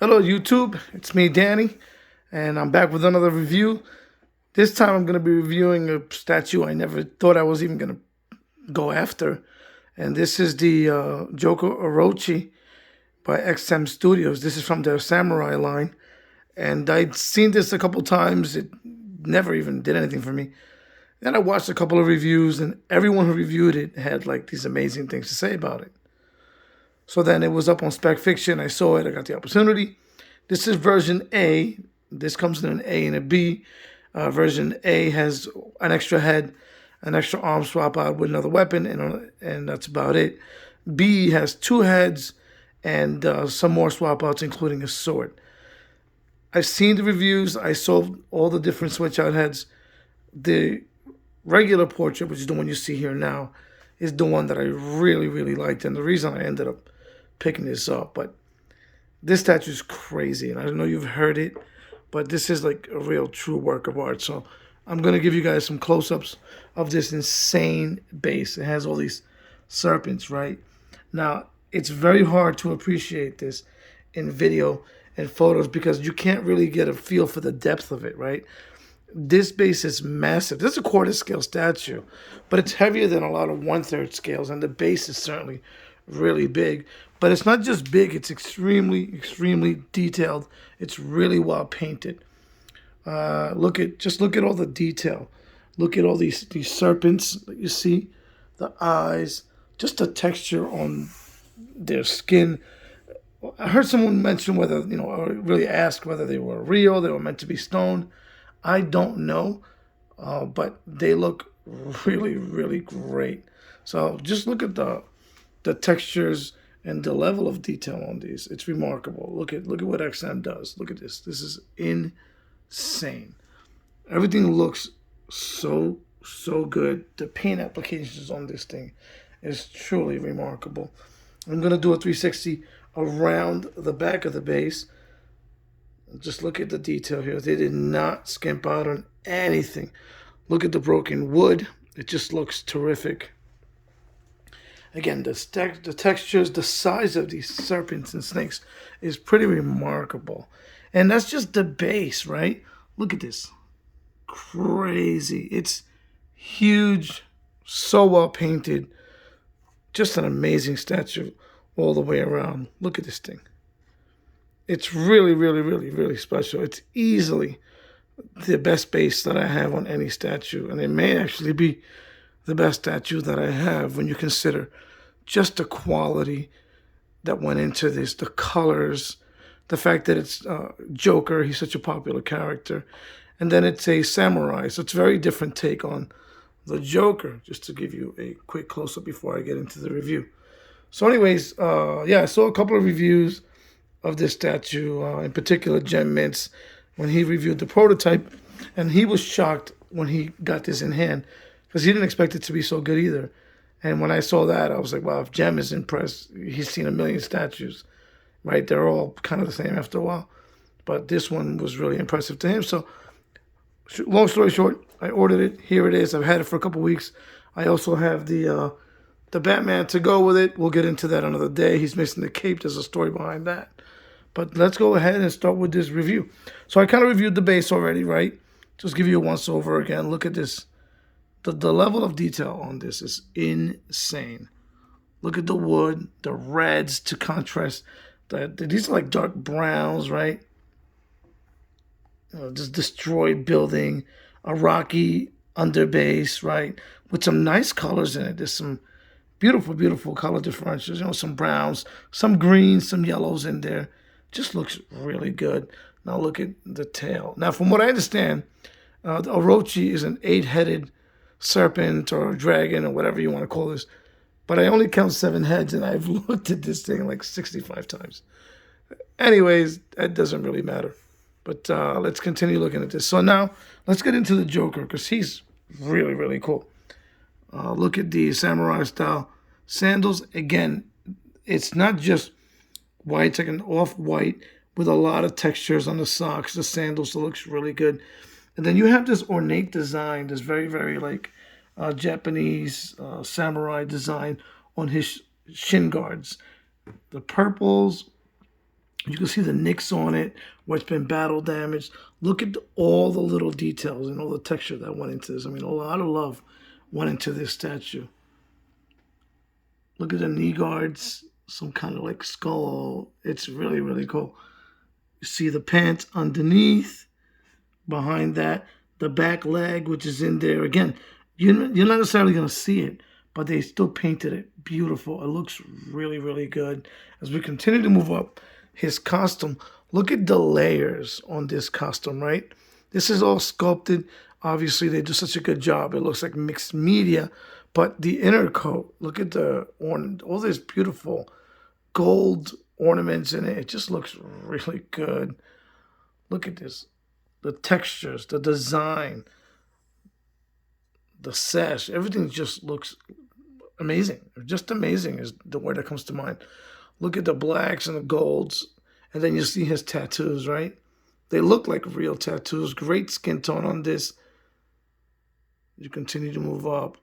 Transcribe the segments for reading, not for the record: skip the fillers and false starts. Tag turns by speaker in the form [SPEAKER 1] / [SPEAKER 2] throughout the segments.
[SPEAKER 1] Hello YouTube, it's me Danny, and I'm back with another review. This time I'm going to be reviewing a statue I never thought I was even going to go after. And this is the Joker Orochi by XM Studios. This is from their Samurai line. And I'd seen this a couple times. It never even did anything for me. Then I watched a couple of reviews, and everyone who reviewed it had like these amazing things to say about it. So then it was up on Spec Fiction. I saw it. I got the opportunity. This is version A. This comes in an A and a B. Version A has an extra head, an extra arm swap out with another weapon, and that's about it. B has two heads and some more swap outs, including a sword. I've seen the reviews. I saw all the different switch out heads. The regular portrait, which is the one you see here now, is the one that I really, really liked, and the reason I ended up picking this up. But this statue is crazy, and I know you've heard it, but this is like a real true work of art. So I'm going to give you guys some close-ups of this insane base. It has all these serpents, right? Now, it's very hard to appreciate this in video and photos because you can't really get a feel for the depth of it, right? This base is massive. This is a quarter scale statue, but it's heavier than a lot of 1/3 scales, and the base is certainly really big. But it's not just big, it's extremely, extremely detailed. It's really well painted. Look at all the detail. Look at all these serpents that you see, the eyes, just the texture on their skin. I heard someone mention whether, or really ask whether they were real, they were meant to be stone. I don't know, but they look really, really great. So just look at the textures and the level of detail on these. It's remarkable. Look at what XM does. Look at this. This is insane. Everything looks so good. The paint applications on this thing is truly remarkable. I'm gonna do a 360 around the back of the base. Just look at the detail here. They did not skimp out on anything. Look at the broken wood. It just looks terrific. Again, the textures, the size of these serpents and snakes is pretty remarkable. And that's just the base, right? Look at this. Crazy. It's huge, so well painted. Just an amazing statue all the way around. Look at this thing. It's really, really, really, really special. It's easily the best base that I have on any statue. And it may actually be the best statue that I have when you consider just the quality that went into this, the colors, the fact that it's Joker, he's such a popular character. And then it's a samurai, so it's a very different take on the Joker, just to give you a quick close-up before I get into the review. So anyways, yeah, I saw a couple of reviews of this statue, in particular Gem Mintz, when he reviewed the prototype, and he was shocked when he got this in hand because he didn't expect it to be so good either. And when I saw that, I was like, wow, if Gem is impressed, he's seen a million statues, right? They're all kind of the same after a while, but this one was really impressive to him. So long story short, I ordered it. Here it is. I've had it for a couple weeks. I also have the Batman to go with it. We'll get into that another day. He's missing the cape. There's a story behind that. But let's go ahead and start with this review. So I kind of reviewed the base already, right? Just give you a once over again. Look at this. The level of detail on this is insane. Look at the wood, the reds to contrast. These are like dark browns, right? This destroyed building, a rocky underbase, right? With some nice colors in it. There's some beautiful, beautiful color differentials. Some browns, some greens, some yellows in there. Just looks really good. Now look at the tail. Now, from what I understand, the orochi is an 8-headed serpent or a dragon or whatever you want to call this. But I only count 7 heads, and I've looked at this thing like 65 times. Anyways, that doesn't really matter. But let's continue looking at this. So now, let's get into the Joker, because he's really, really cool. Look at the samurai-style sandals. Again, it's not just white, it's like an off-white with a lot of textures on the socks, the sandals. It looks really good. And then you have this ornate design, this very, very like Japanese samurai design on his shin guards. The purples, You can see the nicks on it, where it's been battle damaged. Look at all the little details and all the texture that went into this. I mean, a lot of love went into this statue. Look at the knee guards, some kind of like skull. It's really, really cool. You see the pants underneath. Behind that, the back leg, which is in there. Again, you're not necessarily going to see it, but they still painted it beautiful. It looks really, really good. As we continue to move up his costume, look at the layers on this costume, right? This is all sculpted. Obviously, they do such a good job. It looks like mixed media, but the inner coat, look at the ornament, all this beautiful gold ornaments in it. It just looks really good. Look at this. The textures, the design, the sash, everything just looks amazing. Just amazing is the word that comes to mind. Look at the blacks and the golds, and then you see his tattoos, right? They look like real tattoos. Great skin tone on this. You continue to move up.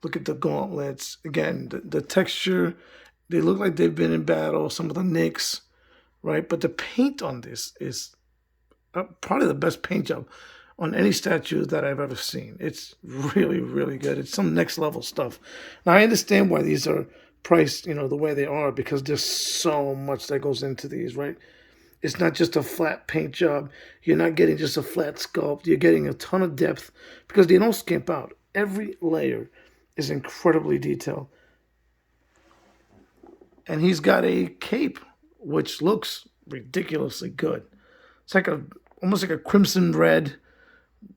[SPEAKER 1] Look at the gauntlets. Again, the texture, they look like they've been in battle, some of the nicks, right? But the paint on this is probably the best paint job on any statue that I've ever seen. It's really, really good. It's some next level stuff. Now, I understand why these are priced, the way they are, because there's so much that goes into these, right? It's not just a flat paint job. You're not getting just a flat sculpt. You're getting a ton of depth because they don't skimp out. Every layer is incredibly detailed. And he's got a cape, which looks ridiculously good. It's like almost like a crimson red,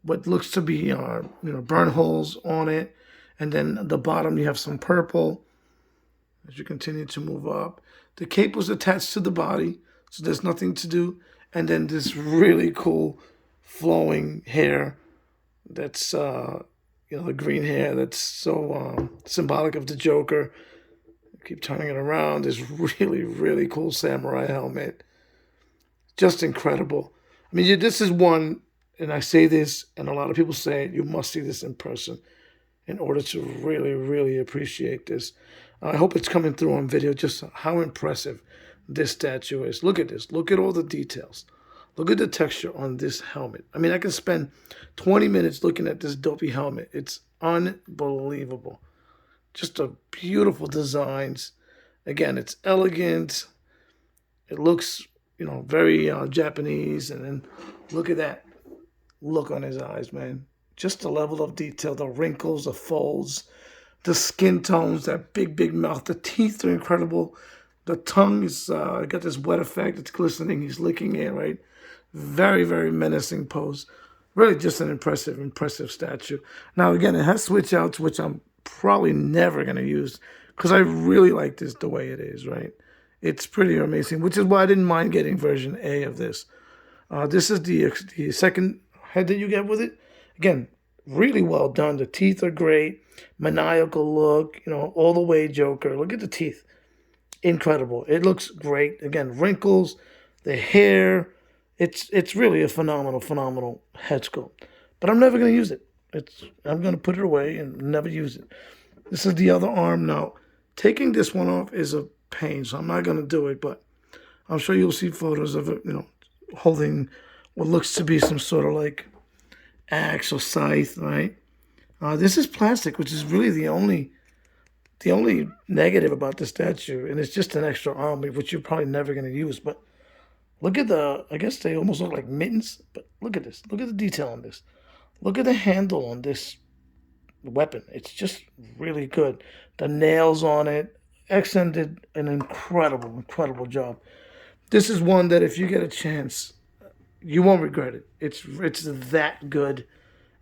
[SPEAKER 1] what looks to be burn holes on it, and then at the bottom you have some purple. As you continue to move up, the cape was attached to the body, so there's nothing to do. And then this really cool flowing hair, that's the green hair that's so symbolic of the Joker. Keep turning it around. This really, really cool samurai helmet, just incredible. I mean, this is one, and I say this, and a lot of people say it, you must see this in person in order to really, really appreciate this. I hope it's coming through on video, just how impressive this statue is. Look at this. Look at all the details. Look at the texture on this helmet. I mean, I can spend 20 minutes looking at this dopey helmet. It's unbelievable. Just a beautiful designs. Again, it's elegant. It looks very Japanese. And then look at that look on his eyes, man. Just the level of detail, the wrinkles, the folds, the skin tones, that big, big mouth. The teeth are incredible. The tongue is got this wet effect. It's glistening. He's licking it, right? Very, very menacing pose. Really just an impressive statue. Now, again, it has switch outs, which I'm probably never going to use because I really like this the way it is, right? It's pretty amazing, which is why I didn't mind getting version A of this. This is the second head that you get with it. Again, really well done. The teeth are great. Maniacal look, all the way Joker. Look at the teeth. Incredible. It looks great. Again, wrinkles, the hair. It's really a phenomenal head sculpt. But I'm never going to use it. I'm going to put it away and never use it. This is the other arm. Now, taking this one off is a pain, so I'm not going to do it, but I'm sure you'll see photos of it, holding what looks to be some sort of like axe or scythe, right? This is plastic, which is really the only negative about the statue, and it's just an extra arm, which you're probably never going to use. But look at I guess they almost look like mittens, but look at this. Look at the detail on this. Look at the handle on this weapon. It's just really good. The nails on it, Xen did an incredible job. This is one that if you get a chance, you won't regret it. It's that good,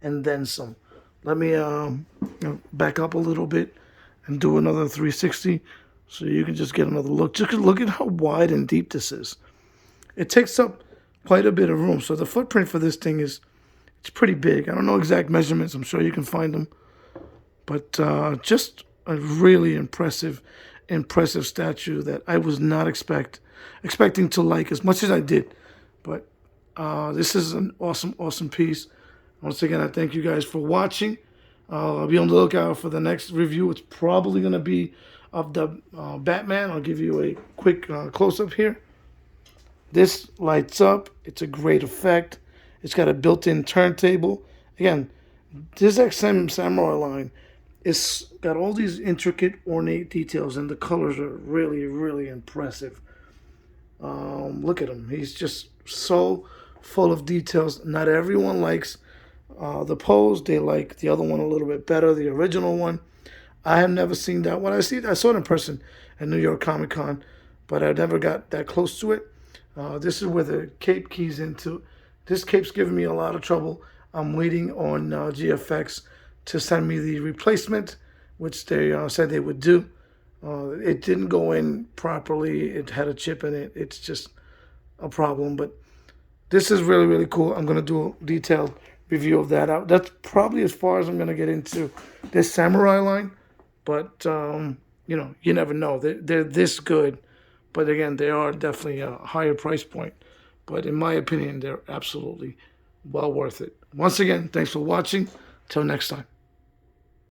[SPEAKER 1] and then some. Let me back up a little bit and do another 360 so you can just get another look. Just look at how wide and deep this is. It takes up quite a bit of room. So the footprint for this thing it's pretty big. I don't know exact measurements. I'm sure you can find them. But just a really impressive statue that I was not expecting to like as much as I did. But this is an awesome piece. Once again, I thank you guys for watching. I'll be on the lookout for the next review. It's probably going to be of the Batman. I'll give you a quick close-up here. This lights up. It's a great effect. It's got a built-in turntable. Again, this XM Samurai line is got all these intricate, ornate details, and the colors are really, really impressive. Look at him. He's just so full of details. Not everyone likes the pose. They like the other one a little bit better, the original one. I have never seen that one. I saw it in person at New York Comic Con, but I never got that close to it. This is where the cape keys into. This cape's giving me a lot of trouble. I'm waiting on GFX to send me the replacement, which they said they would do. It didn't go in properly. It had a chip in it. It's just a problem. But this is really, really cool. I'm going to do a detailed review of that out. That's probably as far as I'm going to get into this Samurai line. But, you never know. They're this good. But again, they are definitely a higher price point. But in my opinion, they're absolutely well worth it. Once again, thanks for watching. Till next time.